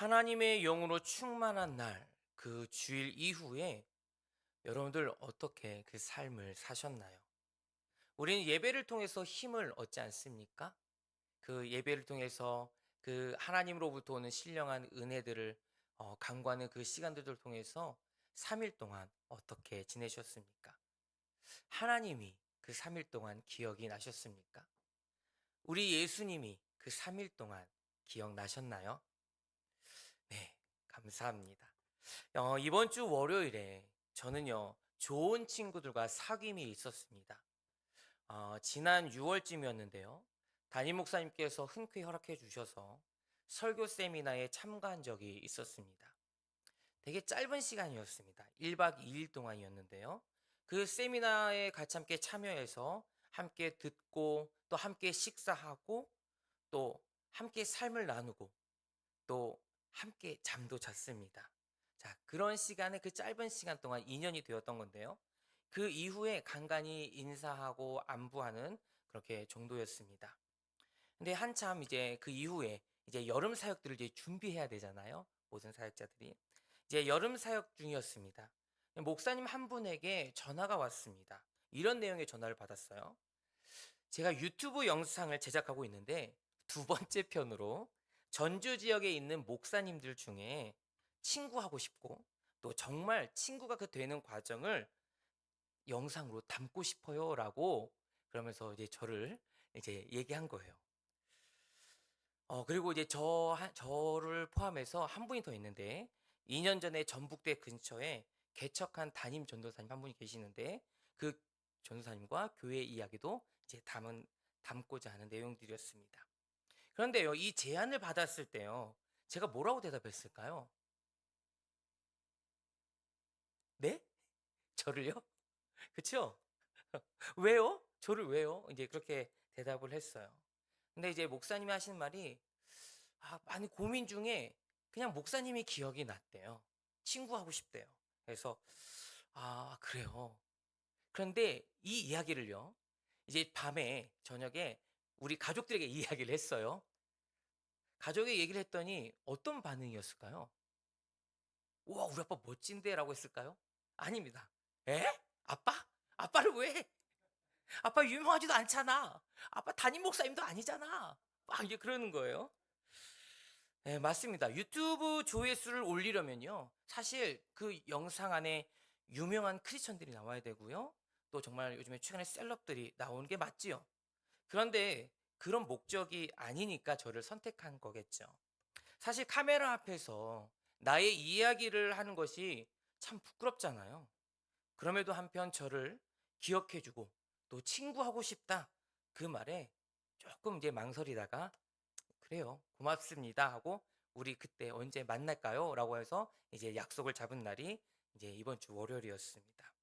하나님의 영으로 충만한 날, 그 주일 이후에 여러분들 어떻게 그 삶을 사셨나요? 우리는 예배를 통해서 힘을 얻지 않습니까? 그 예배를 통해서 그 하나님으로부터 오는 신령한 은혜들을 간구하는 그 시간들을 통해서 3일 동안 어떻게 지내셨습니까? 하나님이 그 3일 동안 기억이 나셨습니까? 우리 예수님이 그 3일 동안 기억나셨나요? 네, 감사합니다. 이번 주 월요일에 저는요, 좋은 친구들과 사귐이 있었습니다. 지난 6월쯤이었는데요. 담임 목사님께서 흔쾌히 허락해 주셔서 설교 세미나에 참가한 적이 있었습니다. 되게 짧은 시간이었습니다. 1박 2일 동안이었는데요. 그 세미나에 같이 함께 참여해서 함께 듣고 또 함께 식사하고 또 함께 삶을 나누고 또 함께 잠도 잤습니다. 자, 그런 시간에 그 짧은 시간 동안 인연이 되었던 건데요. 그 이후에 간간히 인사하고 안부하는 그렇게 정도였습니다. 근데 한참 이제 그 이후에 이제 여름 사역들을 이제 준비해야 되잖아요. 모든 사역자들이. 이제 여름 사역 중이었습니다. 목사님 한 분에게 전화가 왔습니다. 이런 내용의 전화를 받았어요. 제가 유튜브 영상을 제작하고 있는데 두 번째 편으로 전주 지역에 있는 목사님들 중에 친구하고 싶고 또 정말 친구가 그 되는 과정을 영상으로 담고 싶어요라고 그러면서 이제 저를 이제 얘기한 거예요. 그리고 이제 저를 포함해서 한 분이 더 있는데 2년 전에 전북대 근처에 개척한 담임 전도사님 한 분이 계시는데 그 전도사님과 교회 이야기도 이제 담고자 하는 내용들이었습니다. 그런데요, 이 제안을 받았을 때요, 제가 뭐라고 대답했을까요? 네? 저를요? 그쵸? 왜요? 저를 왜요? 이제 그렇게 대답을 했어요. 근데 이제 목사님이 하시는 말이 많이 고민 중에 그냥 목사님이 기억이 났대요. 친구하고 싶대요. 그래서 그래요. 그런데 이 이야기를요. 이제 밤에 저녁에 우리 가족들에게 이야기를 했어요. 가족에 얘기를 했더니 어떤 반응이었을까요? "우와, 우리 아빠 멋진데."라고 했을까요? 아닙니다. "에? 아빠? 아빠를 왜? 아빠 유명하지도 않잖아. 아빠 담임 목사님도 아니잖아." 막 이제 그러는 거예요. 네, 맞습니다. 유튜브 조회수를 올리려면요. 사실 그 영상 안에 유명한 크리스천들이 나와야 되고요. 또 정말 요즘에 최근에 셀럽들이 나오는 게 맞지요. 그런데 그런 목적이 아니니까 저를 선택한 거겠죠. 사실 카메라 앞에서 나의 이야기를 하는 것이 참 부끄럽잖아요. 그럼에도 한편 저를 기억해 주고 또 친구하고 싶다. 그 말에 조금 이제 망설이다가 그래요. 고맙습니다 하고 우리 그때 언제 만날까요? 라고 해서 이제 약속을 잡은 날이 이제 이번 주 월요일이었습니다.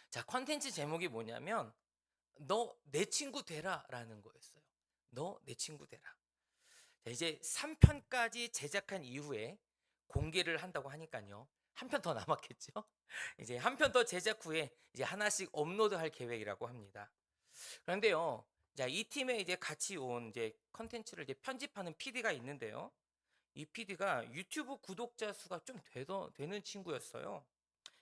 자, 컨텐츠 제목이 뭐냐면 너 내 친구 되라라는 거였어요. 너 내 친구 되라. 자, 이제 3편까지 제작한 이후에 공개를 한다고 하니까요. 한 편 더 남았겠죠? 이제 한 편 더 제작 후에 이제 하나씩 업로드할 계획이라고 합니다. 그런데요. 자, 이 팀에 이제 같이 온 이제 컨텐츠를 이제 편집하는 PD가 있는데요. 이 PD가 유튜브 구독자 수가 좀 되는 친구였어요.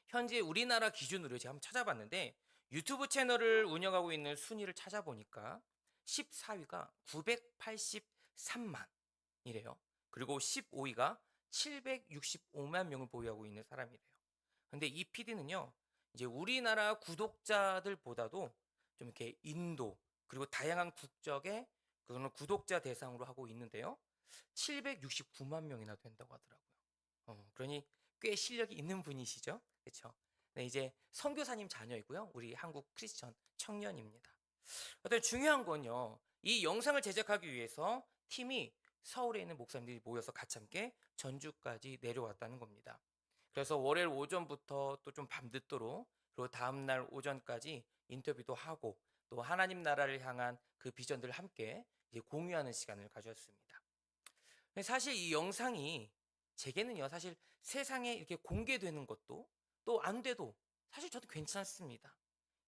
현재 우리나라 기준으로 제가 한번 찾아봤는데 유튜브 채널을 운영하고 있는 순위를 찾아보니까 14위가 983만이래요. 그리고 15위가 765만 명을 보유하고 있는 사람이래요. 근데 이 PD는요, 이제 우리나라 구독자들보다도 좀 이렇게 인도, 그리고 다양한 국적의 그런 구독자 대상으로 하고 있는데요. 769만 명이나 된다고 하더라고요. 그러니 꽤 실력이 있는 분이시죠? 그렇죠? 네, 이제 선교사님 자녀이고요. 우리 한국 크리스천 청년입니다. 어떤 중요한 건요. 이 영상을 제작하기 위해서 팀이 서울에 있는 목사님들이 모여서 같이 함께 전주까지 내려왔다는 겁니다. 그래서 월요일 오전부터 또 좀 밤늦도록 그리고 다음날 오전까지 인터뷰도 하고 또 하나님 나라를 향한 그 비전들을 함께 이제 공유하는 시간을 가졌습니다. 근데 사실 이 영상이 제게는요, 사실 세상에 이렇게 공개되는 것도 또 안 돼도 사실 저도 괜찮습니다.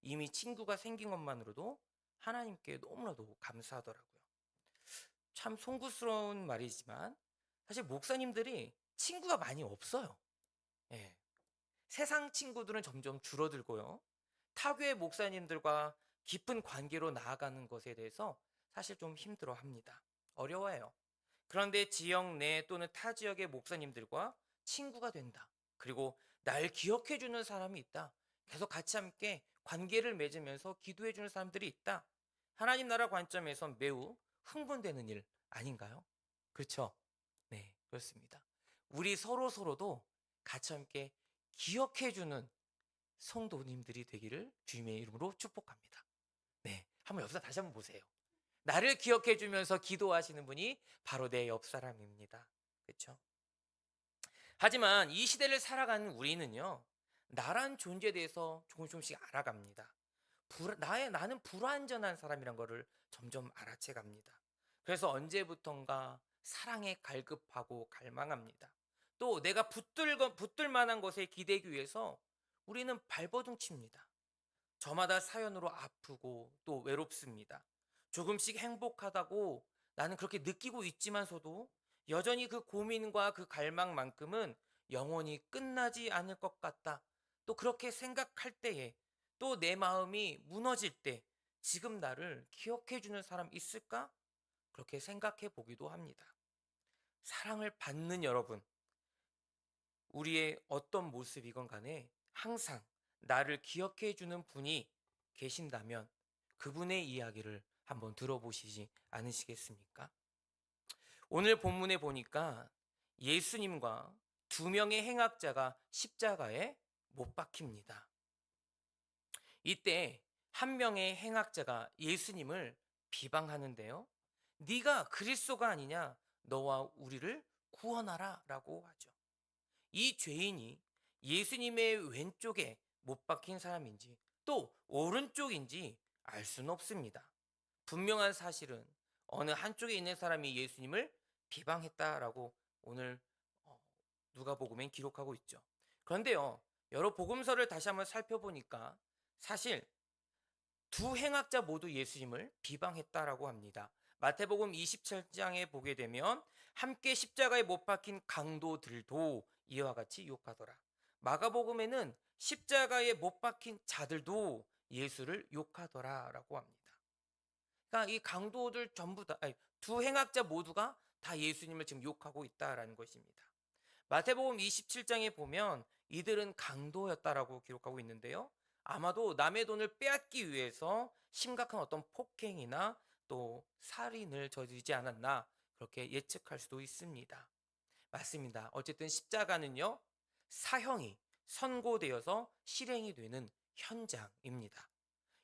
이미 친구가 생긴 것만으로도 하나님께 너무나도 감사하더라고요. 참 송구스러운 말이지만 사실 목사님들이 친구가 많이 없어요. 예. 세상 친구들은 점점 줄어들고요. 타교의 목사님들과 깊은 관계로 나아가는 것에 대해서 사실 좀 힘들어 합니다. 어려워해요. 그런데 지역 내 또는 타 지역의 목사님들과 친구가 된다. 그리고 날 기억해 주는 사람이 있다. 계속 같이 함께 관계를 맺으면서 기도해 주는 사람들이 있다. 하나님 나라 관점에선 매우 흥분되는 일 아닌가요? 그렇죠? 네, 그렇습니다. 우리 서로도 같이 함께 기억해 주는 성도님들이 되기를 주님의 이름으로 축복합니다. 네, 한번 옆에서 다시 한번 보세요. 나를 기억해 주면서 기도하시는 분이 바로 내 옆 사람입니다. 그렇죠? 하지만 이 시대를 살아가는 우리는요. 나란 존재에 대해서 조금씩 알아갑니다. 나는 불완전한 사람이란 거를 점점 알아채 갑니다. 그래서 언제부턴가 사랑에 갈급하고 갈망합니다. 또 내가 붙들 만한 것에 기대기 위해서 우리는 발버둥 칩니다. 저마다 사연으로 아프고 또 외롭습니다. 조금씩 행복하다고 나는 그렇게 느끼고 있지만서도 여전히 그 고민과 그 갈망만큼은 영원히 끝나지 않을 것 같다. 또 그렇게 생각할 때에 또 내 마음이 무너질 때 지금 나를 기억해 주는 사람 있을까? 그렇게 생각해 보기도 합니다. 사랑을 받는 여러분, 우리의 어떤 모습이건 간에 항상 나를 기억해 주는 분이 계신다면 그분의 이야기를 한번 들어보시지 않으시겠습니까? 오늘 본문에 보니까 예수님과 두 명의 행악자가 십자가에 못 박힙니다. 이때 한 명의 행악자가 예수님을 비방하는데요. 네가 그리스도가 아니냐? 너와 우리를 구원하라 라고 하죠. 이 죄인이 예수님의 왼쪽에 못 박힌 사람인지 또 오른쪽인지 알 수는 없습니다. 분명한 사실은 어느 한쪽에 있는 사람이 예수님을 비방했다라고 오늘 어, 누가복음엔 기록하고 있죠. 그런데요, 여러 복음서를 다시 한번 살펴보니까 사실 두 행악자 모두 예수님을 비방했다라고 합니다. 마태복음 27장에 보게 되면 함께 십자가에 못 박힌 강도들도 이와 같이 욕하더라. 마가복음에는 십자가에 못 박힌 자들도 예수를 욕하더라라고 합니다. 그러니까 이 강도들 전부 다 두 행악자 모두가 다 예수님을 지금 욕하고 있다라는 것입니다. 마태복음 27장에 보면 이들은 강도였다라고 기록하고 있는데요. 아마도 남의 돈을 빼앗기 위해서 심각한 어떤 폭행이나 또 살인을 저지르지 않았나 그렇게 예측할 수도 있습니다. 맞습니다. 어쨌든 십자가는요, 사형이 선고되어서 실행이 되는 현장입니다.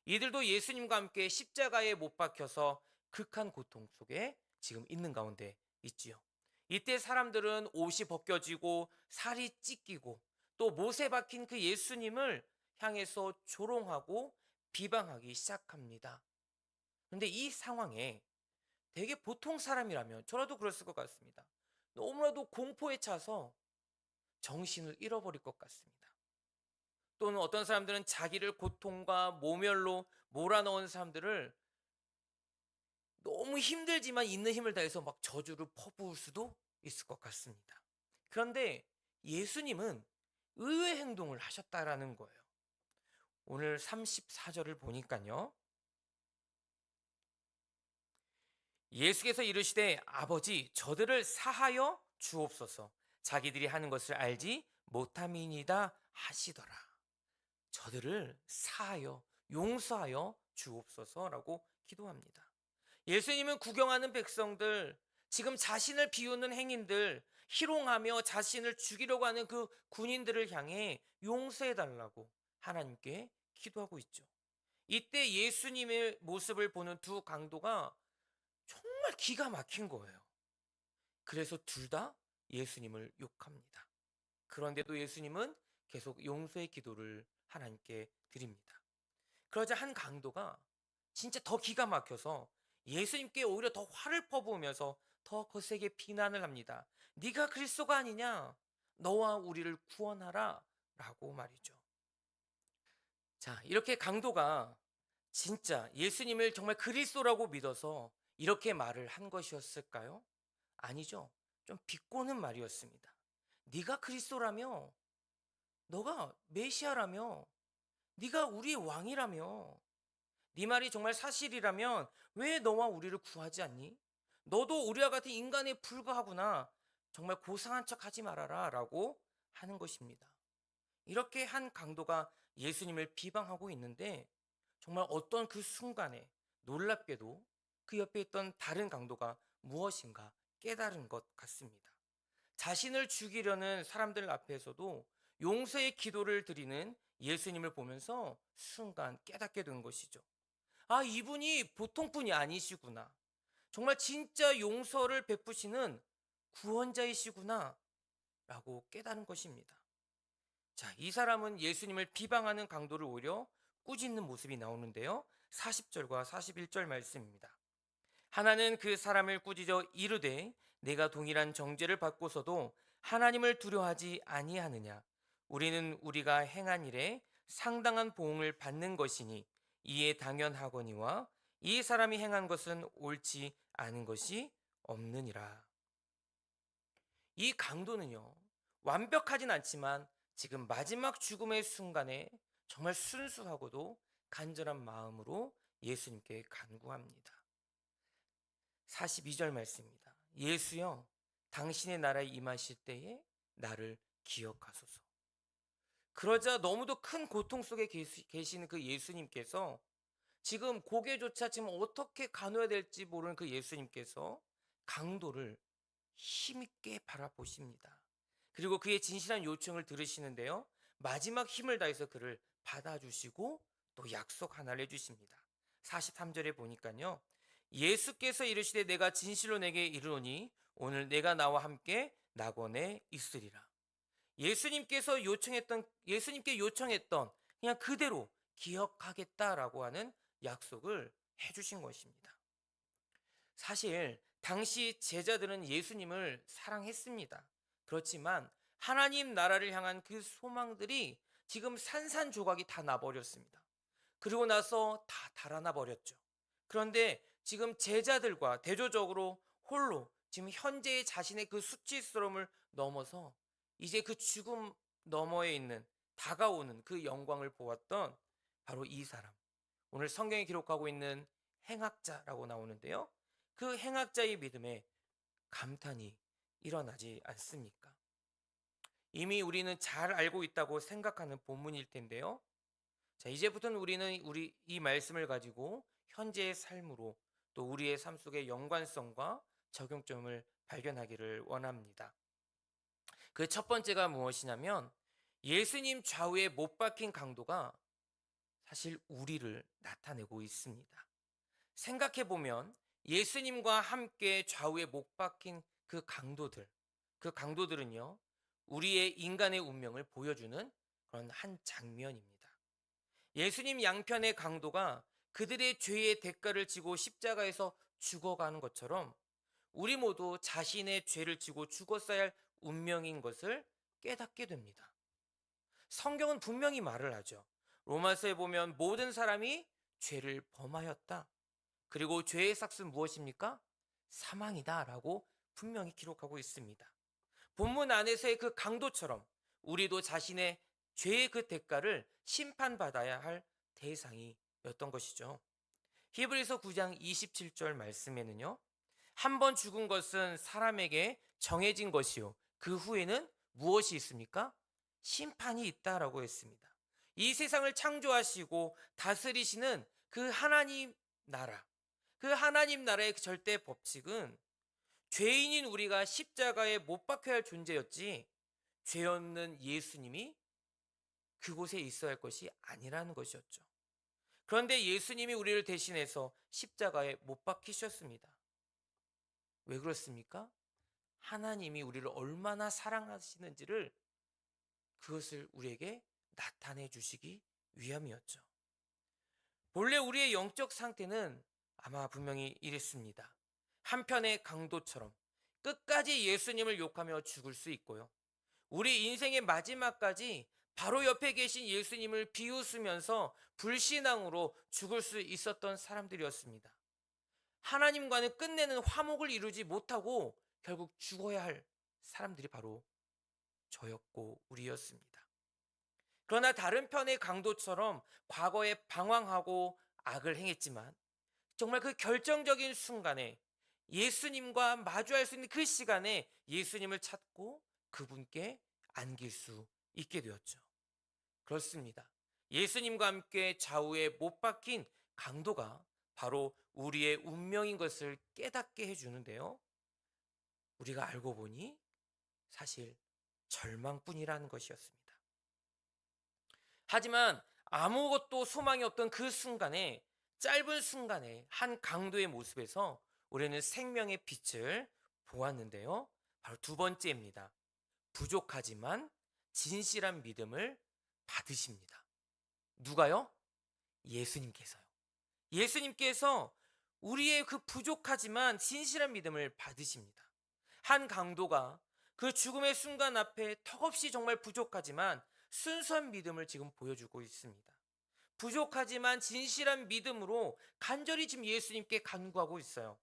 이들도 예수님과 함께 십자가에 못 박혀서 극한 고통 속에 지금 있는 가운데 있지요. 이때 사람들은 옷이 벗겨지고 살이 찢기고 또 못에 박힌 그 예수님을 향해서 조롱하고 비방하기 시작합니다. 그런데 이 상황에 되게 보통 사람이라면 저라도 그랬을 것 같습니다. 너무나도 공포에 차서 정신을 잃어버릴 것 같습니다. 또는 어떤 사람들은 자기를 고통과 모멸로 몰아넣은 사람들을 너무 힘들지만 있는 힘을 다해서 막 저주를 퍼부을 수도 있을 것 같습니다. 그런데 예수님은 의외의 행동을 하셨다라는 거예요. 오늘 34절을 보니까요. 예수께서 이르시되 아버지 저들을 사하여 주옵소서 자기들이 하는 것을 알지 못함이니이다 하시더라. 저들을 사하여 용서하여 주옵소서라고 기도합니다. 예수님은 구경하는 백성들, 지금 자신을 비우는 행인들, 희롱하며 자신을 죽이려고 하는 그 군인들을 향해 용서해달라고 하나님께 기도하고 있죠. 이때 예수님의 모습을 보는 두 강도가 정말 기가 막힌 거예요. 그래서 둘 다 예수님을 욕합니다. 그런데도 예수님은 계속 용서의 기도를 하나님께 드립니다. 그러자 한 강도가 진짜 더 기가 막혀서 예수님께 오히려 더 화를 퍼부으면서 더 거세게 비난을 합니다. 네가 그리스도가 아니냐? 너와 우리를 구원하라 라고 말이죠. 자, 이렇게 강도가 진짜 예수님을 정말 그리스도라고 믿어서 이렇게 말을 한 것이었을까요? 아니죠. 좀 비꼬는 말이었습니다. 네가 그리스도라며, 너가 메시아라며, 네가 우리의 왕이라며, 네 말이 정말 사실이라면 왜 너와 우리를 구하지 않니? 너도 우리와 같은 인간에 불과하구나. 정말 고상한 척 하지 말아라 라고 하는 것입니다. 이렇게 한 강도가 예수님을 비방하고 있는데 정말 어떤 그 순간에 놀랍게도 그 옆에 있던 다른 강도가 무엇인가 깨달은 것 같습니다. 자신을 죽이려는 사람들 앞에서도 용서의 기도를 드리는 예수님을 보면서 순간 깨닫게 된 것이죠. 아, 이분이 보통 분이 아니시구나. 정말 진짜 용서를 베푸시는 구원자이시구나. 라고 깨달은 것입니다. 자, 이 사람은 예수님을 비방하는 강도를 오히려 꾸짖는 모습이 나오는데요. 40절과 41절 말씀입니다. 하나는 그 사람을 꾸짖어 이르되 내가 동일한 정죄를 받고서도 하나님을 두려워하지 아니하느냐. 우리는 우리가 행한 일에 상당한 보응을 받는 것이니 이에 당연하거니와 이 사람이 행한 것은 옳지 않은 것이 없느니라. 이 강도는요, 완벽하진 않지만 지금 마지막 죽음의 순간에 정말 순수하고도 간절한 마음으로 예수님께 간구합니다. 42절 말씀입니다. 예수여, 당신의 나라에 임하실 때에 나를 기억하소서. 그러자 너무도 큰 고통 속에 계시는 그 예수님께서 지금 고개조차 지금 어떻게 가눠야 될지 모르는 그 예수님께서 강도를 힘있게 바라보십니다. 그리고 그의 진실한 요청을 들으시는데요. 마지막 힘을 다해서 그를 받아주시고 또 약속 하나를 해주십니다. 43절에 보니까요. 예수께서 이르시되 내가 진실로 내게 이르노니 오늘 내가 나와 함께 낙원에 있으리라. 예수님께 요청했던 그냥 그대로 기억하겠다라고 하는 약속을 해주신 것입니다. 사실 당시 제자들은 예수님을 사랑했습니다. 그렇지만 하나님 나라를 향한 그 소망들이 지금 산산조각이 다 나버렸습니다. 그리고 나서 다 달아나 버렸죠. 그런데 지금 제자들과 대조적으로 홀로 지금 현재의 자신의 그 수치스러움을 넘어서 이제 그 죽음 너머에 있는 다가오는 그 영광을 보았던 바로 이 사람. 오늘 성경에 기록하고 있는 행악자라고 나오는데요. 그 행악자의 믿음에 감탄이 일어나지 않습니까? 이미 우리는 잘 알고 있다고 생각하는 본문일 텐데요. 자, 이제부터는 우리는 이 말씀을 가지고 현재의 삶으로 또 우리의 삶 속의 연관성과 적용점을 발견하기를 원합니다. 그 첫 번째가 무엇이냐면 예수님 좌우에 못 박힌 강도가 사실 우리를 나타내고 있습니다. 생각해 보면 예수님과 함께 좌우에 못 박힌 그 강도들은요, 우리의 인간의 운명을 보여주는 그런 한 장면입니다. 예수님 양편의 강도가 그들의 죄의 대가를 지고 십자가에서 죽어가는 것처럼 우리 모두 자신의 죄를 지고 죽었어야 할 운명인 것을 깨닫게 됩니다. 성경은 분명히 말을 하죠. 로마서에 보면 모든 사람이 죄를 범하였다. 그리고 죄의 삭은 무엇입니까? 사망이다 라고 분명히 기록하고 있습니다. 본문 안에서의 그 강도처럼 우리도 자신의 죄의 그 대가를 심판받아야 할 대상이었던 것이죠. 히브리서 9장 27절 말씀에는요. 한 번 죽은 것은 사람에게 정해진 것이요. 그 후에는 무엇이 있습니까? 심판이 있다라고 했습니다. 이 세상을 창조하시고 다스리시는 그 하나님 나라, 그 하나님 나라의 그 절대 법칙은 죄인인 우리가 십자가에 못 박혀야 할 존재였지 죄 없는 예수님이 그곳에 있어야 할 것이 아니라는 것이었죠. 그런데 예수님이 우리를 대신해서 십자가에 못 박히셨습니다. 왜 그렇습니까? 하나님이 우리를 얼마나 사랑하시는지를 그것을 우리에게 나타내 주시기 위함이었죠. 본래 우리의 영적 상태는 아마 분명히 이랬습니다. 한편의 강도처럼 끝까지 예수님을 욕하며 죽을 수 있고요. 우리 인생의 마지막까지 바로 옆에 계신 예수님을 비웃으면서 불신앙으로 죽을 수 있었던 사람들이었습니다. 하나님과는 끝내는 화목을 이루지 못하고 결국 죽어야 할 사람들이 바로 저였고 우리였습니다. 그러나 다른 편의 강도처럼 과거에 방황하고 악을 행했지만 정말 그 결정적인 순간에 예수님과 마주할 수 있는 그 시간에 예수님을 찾고 그분께 안길 수 있게 되었죠. 그렇습니다. 예수님과 함께 좌우에 못 박힌 강도가 바로 우리의 운명인 것을 깨닫게 해주는데요. 우리가 알고 보니 사실 절망뿐이라는 것이었습니다. 하지만 아무것도 소망이 없던 그 순간에, 짧은 순간에 한 강도의 모습에서 우리는 생명의 빛을 보았는데요. 바로 두 번째입니다. 부족하지만 진실한 믿음을 받으십니다. 누가요? 예수님께서요. 예수님께서 우리의 그 부족하지만 진실한 믿음을 받으십니다. 한 강도가 그 죽음의 순간 앞에 턱없이 정말 부족하지만 순수한 믿음을 지금 보여주고 있습니다. 부족하지만 진실한 믿음으로 간절히 지금 예수님께 간구하고 있어요.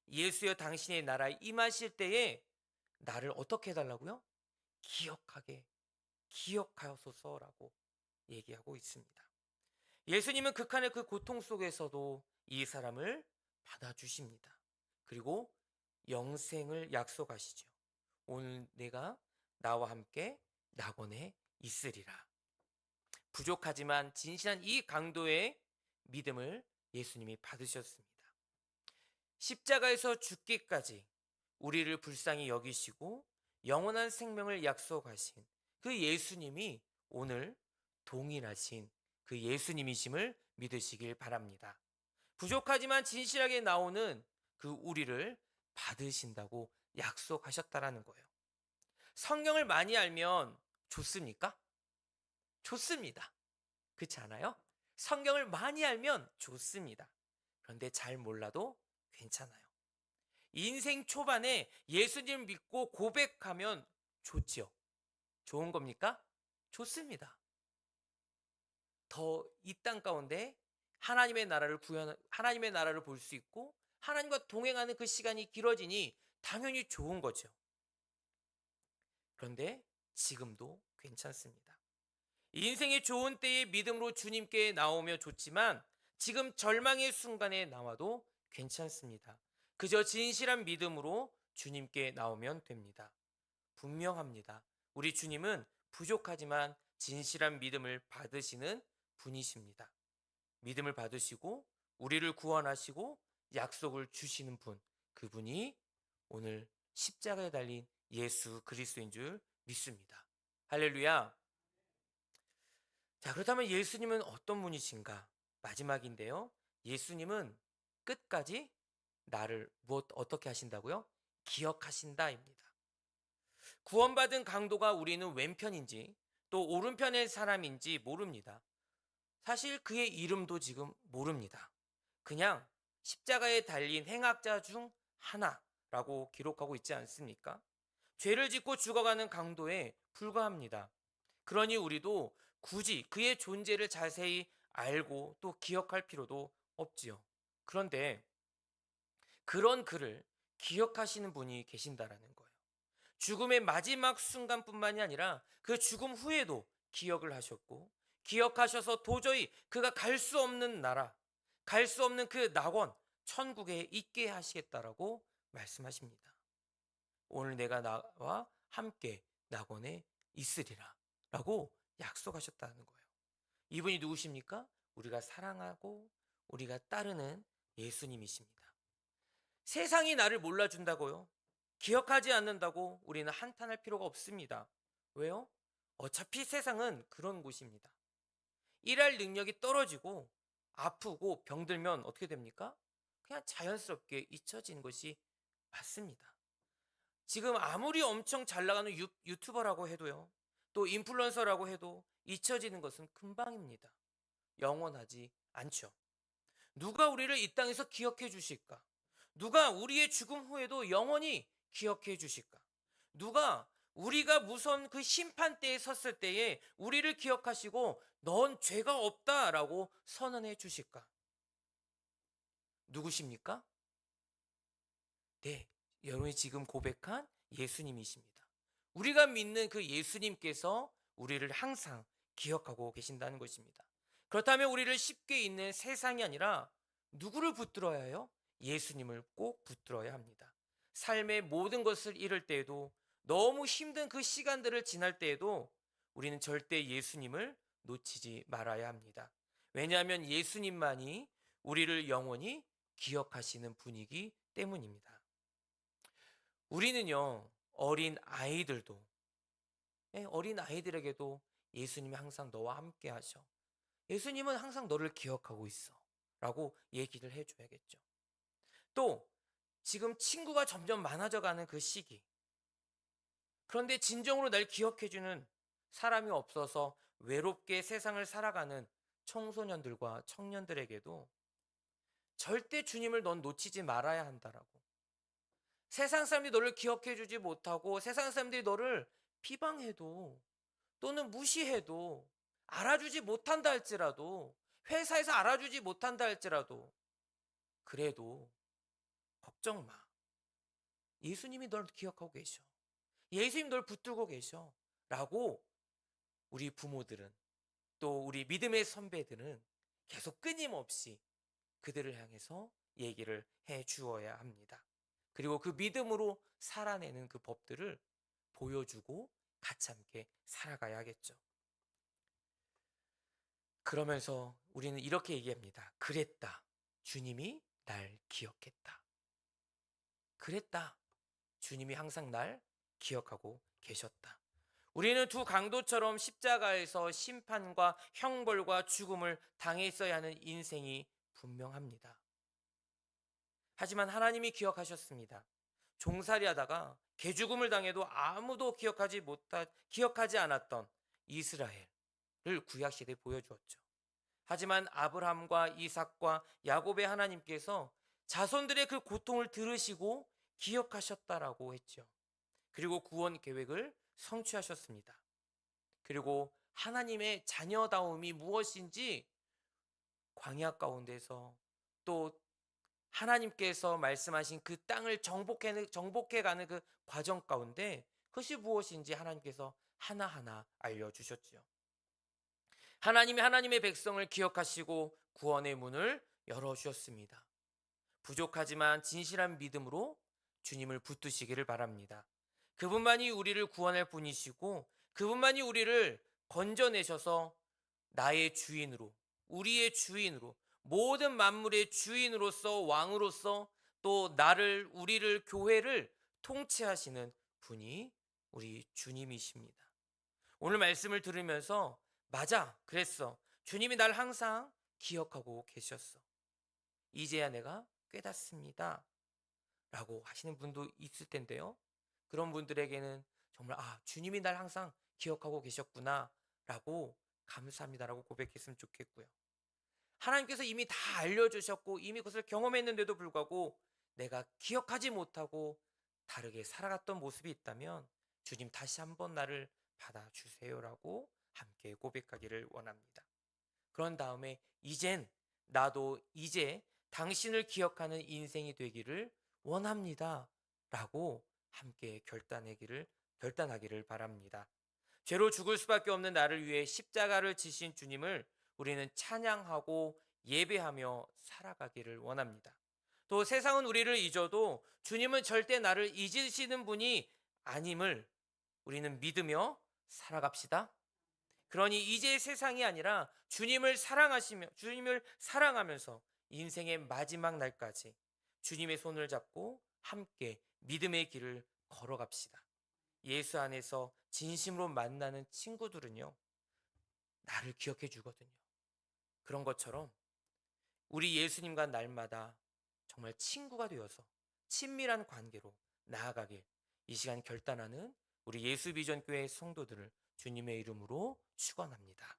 예수여, 당신의 나라에 임하실 때에 나를 어떻게 해달라고요? 기억하여소서라고 얘기하고 있습니다. 예수님은 극한의 그 고통 속에서도 이 사람을 받아주십니다. 그리고 영생을 약속하시죠. 오늘 내가 나와 함께 낙원에 있으리라. 부족하지만 진실한 이 강도의 믿음을 예수님이 받으셨습니다. 십자가에서 죽기까지 우리를 불쌍히 여기시고 영원한 생명을 약속하신 그 예수님이 오늘 동일하신 그 예수님이심을 믿으시길 바랍니다. 부족하지만 진실하게 나오는 그 우리를 받으신다고 약속하셨다라는 거예요. 성경을 많이 알면 좋습니까? 좋습니다. 그렇지 않아요? 성경을 많이 알면 좋습니다. 그런데 잘 몰라도 괜찮아요. 인생 초반에 예수님을 믿고 고백하면 좋지요. 좋은 겁니까? 좋습니다. 더 이 땅 가운데 하나님의 나라를 볼 수 있고 하나님과 동행하는 그 시간이 길어지니 당연히 좋은 거죠. 그런데 지금도 괜찮습니다. 인생의 좋은 때에 믿음으로 주님께 나오며 좋지만 지금 절망의 순간에 나와도 괜찮습니다. 그저 진실한 믿음으로 주님께 나오면 됩니다. 분명합니다. 우리 주님은 부족하지만 진실한 믿음을 받으시는 분이십니다. 믿음을 받으시고 우리를 구원하시고 약속을 주시는 분, 그분이 오늘 십자가에 달린 예수 그리스도인 줄 믿습니다. 할렐루야. 자, 그렇다면 예수님은 어떤 분이신가? 마지막인데요. 예수님은 끝까지 나를 어떻게 하신다고요? 기억하신다입니다. 구원받은 강도가 우리는 왼편인지 또 오른편의 사람인지 모릅니다. 사실 그의 이름도 지금 모릅니다. 그냥 십자가에 달린 행악자 중 하나라고 기록하고 있지 않습니까? 죄를 짓고 죽어가는 강도에 불과합니다. 그러니 우리도 굳이 그의 존재를 자세히 알고 또 기억할 필요도 없지요. 그런데 그런 그를 기억하시는 분이 계신다라는 거예요. 죽음의 마지막 순간뿐만이 아니라 그 죽음 후에도 기억을 하셨고 기억하셔서 도저히 그가 갈 수 없는 나라, 갈 수 없는 그 낙원, 천국에 있게 하시겠다라고 말씀하십니다. 오늘 내가 나와 함께 낙원에 있으리라 라고 약속하셨다는 거예요. 이분이 누구십니까? 우리가 사랑하고 우리가 따르는 예수님이십니다. 세상이 나를 몰라준다고요? 기억하지 않는다고 우리는 한탄할 필요가 없습니다. 왜요? 어차피 세상은 그런 곳입니다. 일할 능력이 떨어지고 아프고 병들면 어떻게 됩니까? 그냥 자연스럽게 잊혀지는 것이 맞습니다. 지금 아무리 엄청 잘 나가는 유튜버라고 해도요, 또 인플루언서라고 해도 잊혀지는 것은 금방입니다. 영원하지 않죠. 누가 우리를 이 땅에서 기억해 주실까? 누가 우리의 죽음 후에도 영원히 기억해 주실까? 누가 우리가 무서운 그 심판대에 섰을 때에 우리를 기억하시고 넌 죄가 없다라고 선언해 주실까? 누구십니까? 네, 여러분이 지금 고백한 예수님이십니다. 우리가 믿는 그 예수님께서 우리를 항상 기억하고 계신다는 것입니다. 그렇다면 우리를 쉽게 잊는 세상이 아니라 누구를 붙들어야 해요? 예수님을 꼭 붙들어야 합니다. 삶의 모든 것을 잃을 때에도, 너무 힘든 그 시간들을 지날 때에도 우리는 절대 예수님을 놓치지 말아야 합니다. 왜냐하면 예수님만이 우리를 영원히 기억하시는 분이기 때문입니다. 우리는요, 어린 아이들에게도 예수님이 항상 너와 함께 하셔. 예수님은 항상 너를 기억하고 있어. 라고 얘기를 해줘야겠죠. 또, 지금 친구가 점점 많아져 가는 그 시기. 그런데 진정으로 날 기억해주는 사람이 없어서 외롭게 세상을 살아가는 청소년들과 청년들에게도 절대 주님을 넌 놓치지 말아야 한다라고. 세상 사람들이 너를 기억해주지 못하고 세상 사람들이 너를 비방해도 또는 무시해도 알아주지 못한다 할지라도, 회사에서 알아주지 못한다 할지라도, 그래도 걱정 마. 예수님이 널 기억하고 계셔. 예수님 널 붙들고 계셔. 라고 우리 부모들은, 또 우리 믿음의 선배들은 계속 끊임없이 그들을 향해서 얘기를 해 주어야 합니다. 그리고 그 믿음으로 살아내는 그 법들을 보여주고 같이 함께 살아가야 하겠죠. 그러면서 우리는 이렇게 얘기합니다. 그랬다. 주님이 날 기억했다. 그랬다. 주님이 항상 날 기억하고 계셨다. 우리는 두 강도처럼 십자가에서 심판과 형벌과 죽음을 당했어야 하는 인생이 분명합니다. 하지만 하나님이 기억하셨습니다. 종살이 하다가 개죽음을 당해도 아무도 기억하지 않았던 이스라엘을 구약시대에 보여주었죠. 하지만 아브라함과 이삭과 야곱의 하나님께서 자손들의 그 고통을 들으시고 기억하셨다라고 했죠. 그리고 구원 계획을 성취하셨습니다. 그리고 하나님의 자녀다움이 무엇인지 광야 가운데서, 또 하나님께서 말씀하신 그 땅을 정복해가는 그 과정 가운데 그것이 무엇인지 하나님께서 하나하나 알려주셨지요. 하나님이 하나님의 백성을 기억하시고 구원의 문을 열어주셨습니다. 부족하지만 진실한 믿음으로 주님을 붙드시기를 바랍니다. 그분만이 우리를 구원할 분이시고 그분만이 우리를 건져내셔서 나의 주인으로, 우리의 주인으로, 모든 만물의 주인으로서, 왕으로서, 또 우리를, 교회를 통치하시는 분이 우리 주님이십니다. 오늘 말씀을 들으면서 맞아, 그랬어. 주님이 날 항상 기억하고 계셨어. 이제야 내가 깨닫습니다. 라고 하시는 분도 있을 텐데요. 그런 분들에게는 정말 주님이 날 항상 기억하고 계셨구나 라고 감사합니다라고 고백했으면 좋겠고요. 하나님께서 이미 다 알려주셨고 이미 그것을 경험했는데도 불구하고 내가 기억하지 못하고 다르게 살아갔던 모습이 있다면 주님 다시 한번 나를 받아주세요라고 함께 고백하기를 원합니다. 그런 다음에 나도 이제 당신을 기억하는 인생이 되기를 원합니다 라고 함께 결단하기를 바랍니다. 죄로 죽을 수밖에 없는 나를 위해 십자가를 지신 주님을 우리는 찬양하고 예배하며 살아가기를 원합니다. 또 세상은 우리를 잊어도 주님은 절대 나를 잊으시는 분이 아님을 우리는 믿으며 살아갑시다. 그러니 이제 세상이 아니라 주님을 사랑하면서 인생의 마지막 날까지 주님의 손을 잡고 함께 믿음의 길을 걸어갑시다. 예수 안에서 진심으로 만나는 친구들은요, 나를 기억해 주거든요. 그런 것처럼 우리 예수님과 날마다 정말 친구가 되어서 친밀한 관계로 나아가길 이 시간 결단하는 우리 예수비전교회 성도들을 주님의 이름으로 축원합니다.